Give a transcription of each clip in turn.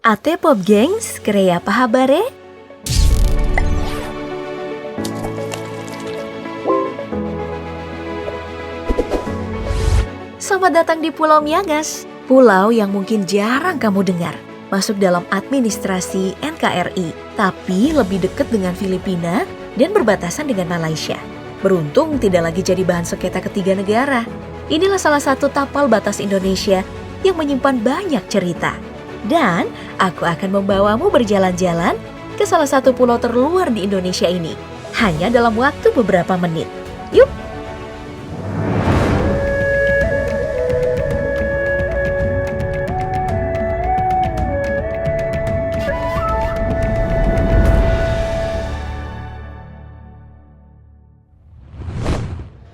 Ate Pop Gengs, Kreya Pahabare? Selamat datang di Pulau Miangas, pulau yang mungkin jarang kamu dengar. Masuk dalam administrasi NKRI, tapi lebih dekat dengan Filipina dan berbatasan dengan Malaysia. Beruntung tidak lagi jadi bahan sengketa ketiga negara. Inilah salah satu tapal batas Indonesia yang menyimpan banyak cerita. Dan aku akan membawamu berjalan-jalan ke salah satu pulau terluar di Indonesia ini. Hanya dalam waktu beberapa menit. Yuk!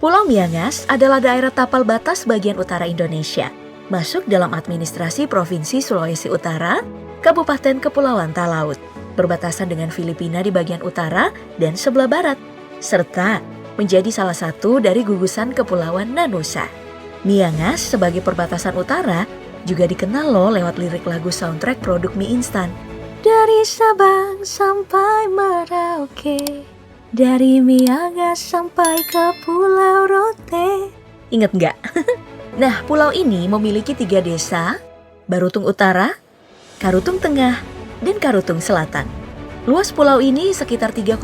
Pulau Miangas adalah daerah tapal batas bagian utara Indonesia. Masuk dalam administrasi Provinsi Sulawesi Utara, Kabupaten Kepulauan Talaut, berbatasan dengan Filipina di bagian utara dan sebelah barat, serta menjadi salah satu dari gugusan Kepulauan Nanusa. Miangas sebagai perbatasan utara juga dikenal loh lewat lirik lagu soundtrack produk mie instan. Dari Sabang sampai Merauke, dari Miangas sampai ke Pulau Rote. Ingat nggak? Nah, pulau ini memiliki 3 desa, Barutung Utara, Karutung Tengah, dan Karutung Selatan. Luas pulau ini sekitar 3,15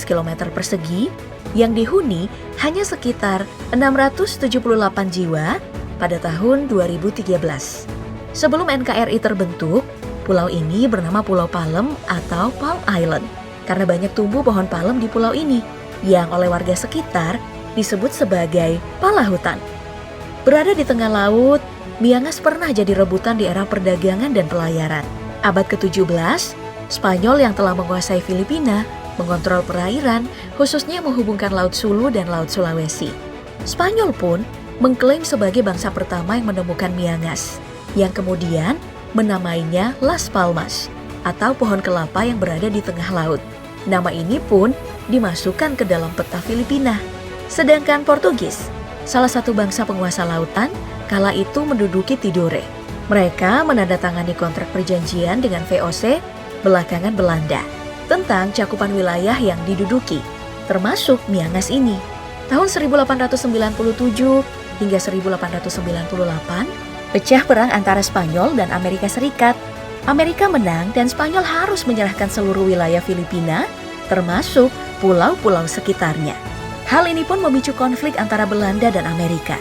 km persegi, yang dihuni hanya sekitar 678 jiwa pada tahun 2013. Sebelum NKRI terbentuk, pulau ini bernama Pulau Palem atau Palm Island, karena banyak tumbuh pohon palem di pulau ini, yang oleh warga sekitar disebut sebagai pala hutan. Berada di tengah laut, Miangas pernah jadi rebutan di era perdagangan dan pelayaran. Abad ke-17, Spanyol yang telah menguasai Filipina mengontrol perairan, khususnya menghubungkan Laut Sulu dan Laut Sulawesi. Spanyol pun mengklaim sebagai bangsa pertama yang menemukan Miangas, yang kemudian menamainya Las Palmas, atau pohon kelapa yang berada di tengah laut. Nama ini pun dimasukkan ke dalam peta Filipina. Sedangkan Portugis, salah satu bangsa penguasa lautan, kala itu menduduki Tidore. Mereka menandatangani kontrak perjanjian dengan VOC belakangan Belanda tentang cakupan wilayah yang diduduki, termasuk Miangas ini. Tahun 1897 hingga 1898, pecah perang antara Spanyol dan Amerika Serikat. Amerika menang dan Spanyol harus menyerahkan seluruh wilayah Filipina, termasuk pulau-pulau sekitarnya. Hal ini pun memicu konflik antara Belanda dan Amerika.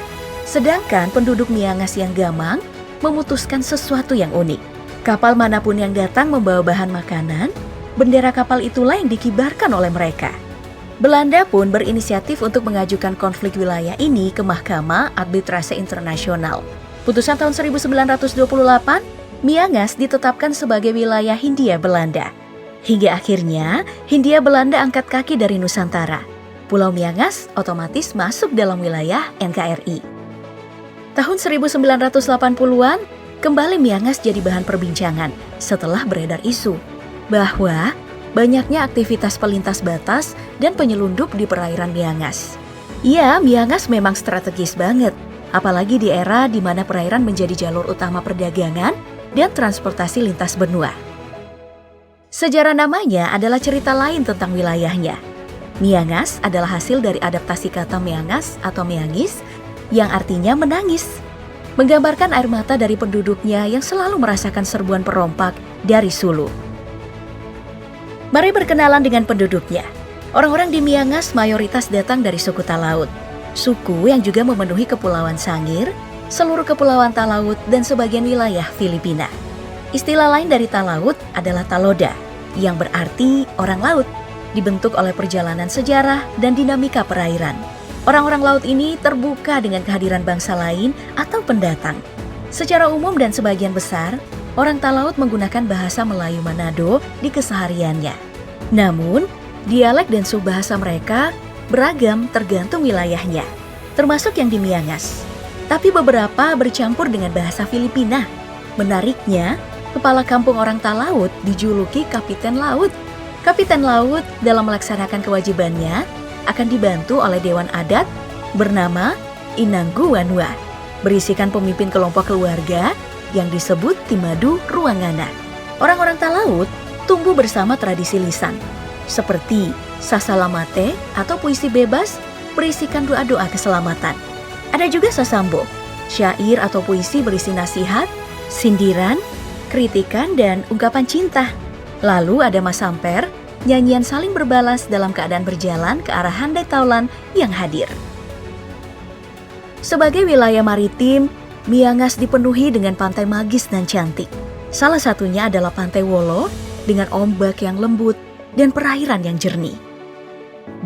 Sedangkan penduduk Miangas yang gamang memutuskan sesuatu yang unik. Kapal manapun yang datang membawa bahan makanan, bendera kapal itulah yang dikibarkan oleh mereka. Belanda pun berinisiatif untuk mengajukan konflik wilayah ini ke Mahkamah Arbitrase Internasional. Putusan tahun 1928, Miangas ditetapkan sebagai wilayah Hindia Belanda. Hingga akhirnya, Hindia Belanda angkat kaki dari Nusantara. Pulau Miangas otomatis masuk dalam wilayah NKRI. Tahun 1980-an, kembali Miangas jadi bahan perbincangan setelah beredar isu bahwa banyaknya aktivitas pelintas batas dan penyelundup di perairan Miangas. Iya, Miangas memang strategis banget, apalagi di era di mana perairan menjadi jalur utama perdagangan dan transportasi lintas benua. Sejarah namanya adalah cerita lain tentang wilayahnya. Miangas adalah hasil dari adaptasi kata Miangas atau Miangis yang artinya menangis, menggambarkan air mata dari penduduknya yang selalu merasakan serbuan perompak dari Sulu. Mari berkenalan dengan penduduknya. Orang-orang di Miangas mayoritas datang dari suku Talaut, suku yang juga memenuhi Kepulauan Sangir, seluruh Kepulauan Talaut, dan sebagian wilayah Filipina. Istilah lain dari Talaut adalah Taloda, yang berarti orang laut, dibentuk oleh perjalanan sejarah dan dinamika perairan. Orang-orang laut ini terbuka dengan kehadiran bangsa lain atau pendatang. Secara umum dan sebagian besar, orang Talaut menggunakan bahasa Melayu Manado di kesehariannya. Namun, dialek dan subbahasa mereka beragam tergantung wilayahnya, termasuk yang di Miangas. Tapi beberapa bercampur dengan bahasa Filipina. Menariknya, kepala kampung orang Talaut dijuluki Kapiten Laut. Kapiten Laut dalam melaksanakan kewajibannya akan dibantu oleh Dewan Adat bernama Inanggu Wanua, berisikan pemimpin kelompok keluarga yang disebut Timadu Ruangana. Orang-orang Talaut tumbuh bersama tradisi lisan, seperti sasalamate atau puisi bebas berisikan doa-doa keselamatan. Ada juga sasambo, syair atau puisi berisi nasihat, sindiran, kritikan, dan ungkapan cinta. Lalu ada masamper, nyanyian saling berbalas dalam keadaan berjalan ke arah handai taulan yang hadir. Sebagai wilayah maritim, Miangas dipenuhi dengan pantai magis dan cantik. Salah satunya adalah Pantai Wolo dengan ombak yang lembut dan perairan yang jernih.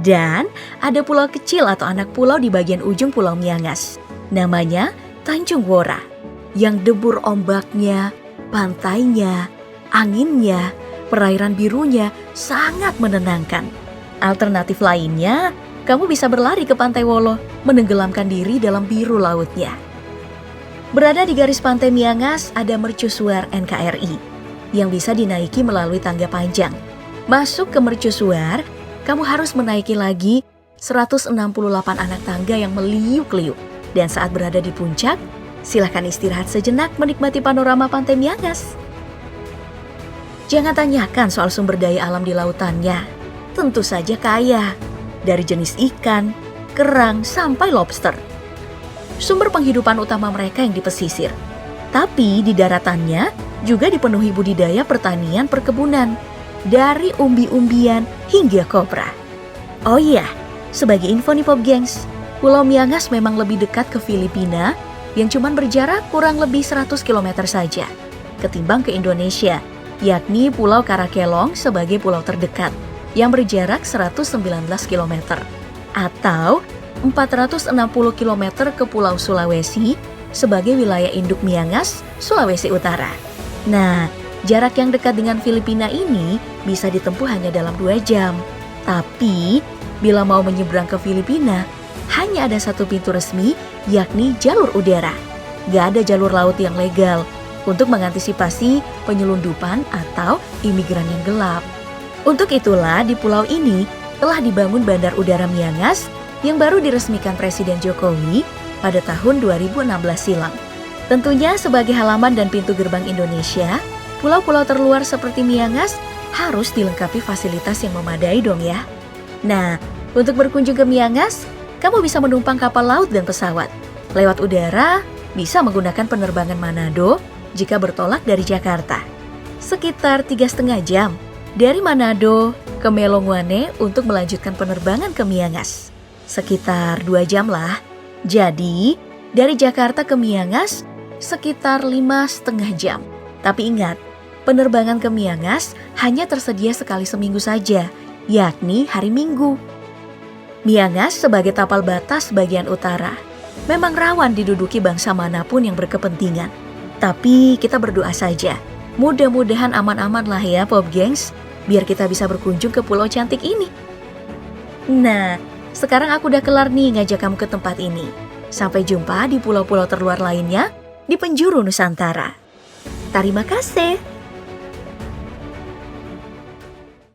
Dan ada pulau kecil atau anak pulau di bagian ujung Pulau Miangas. Namanya Tanjung Wora, yang debur ombaknya, pantainya, anginnya, perairan birunya sangat menenangkan. Alternatif lainnya, kamu bisa berlari ke Pantai Wolo, menenggelamkan diri dalam biru lautnya. Berada di garis pantai Miangas ada mercusuar NKRI yang bisa dinaiki melalui tangga panjang. Masuk ke mercusuar, kamu harus menaiki lagi 168 anak tangga yang meliuk-liuk. Dan saat berada di puncak, silahkan istirahat sejenak menikmati panorama pantai Miangas. Jangan tanyakan soal sumber daya alam di lautannya. Tentu saja kaya, dari jenis ikan, kerang, sampai lobster. Sumber penghidupan utama mereka yang di pesisir. Tapi di daratannya juga dipenuhi budidaya pertanian perkebunan, dari umbi-umbian hingga kopra. Oh iya, sebagai info nih Pop Gengs, Pulau Miangas memang lebih dekat ke Filipina yang cuma berjarak kurang lebih 100 km saja ketimbang ke Indonesia, yakni Pulau Karakelong sebagai pulau terdekat yang berjarak 119 km atau 460 km ke Pulau Sulawesi sebagai wilayah induk Miangas, Sulawesi Utara. Nah, jarak yang dekat dengan Filipina ini bisa ditempuh hanya dalam 2 jam. Tapi, bila mau menyeberang ke Filipina, hanya ada satu pintu resmi, yakni jalur udara. Gak ada jalur laut yang legal untuk mengantisipasi penyelundupan atau imigran yang gelap. Untuk itulah di pulau ini telah dibangun Bandar Udara Miangas yang baru diresmikan Presiden Jokowi pada tahun 2016 silam. Tentunya sebagai halaman dan pintu gerbang Indonesia, pulau-pulau terluar seperti Miangas harus dilengkapi fasilitas yang memadai dong ya. Nah, untuk berkunjung ke Miangas, kamu bisa menumpang kapal laut dan pesawat. Lewat udara, bisa menggunakan penerbangan Manado jika bertolak dari Jakarta. Sekitar 3,5 jam dari Manado ke Melongwane untuk melanjutkan penerbangan ke Miangas. Sekitar 2 jam lah. Jadi, dari Jakarta ke Miangas sekitar 5,5 jam. Tapi ingat, penerbangan ke Miangas hanya tersedia sekali seminggu saja, yakni hari Minggu. Miangas sebagai tapal batas bagian utara memang rawan diduduki bangsa manapun yang berkepentingan. Tapi kita berdoa saja, mudah-mudahan aman-aman lah ya Pop Gengs, biar kita bisa berkunjung ke pulau cantik ini. Nah, sekarang aku udah kelar nih ngajak kamu ke tempat ini. Sampai jumpa di pulau-pulau terluar lainnya di penjuru Nusantara. Terima kasih.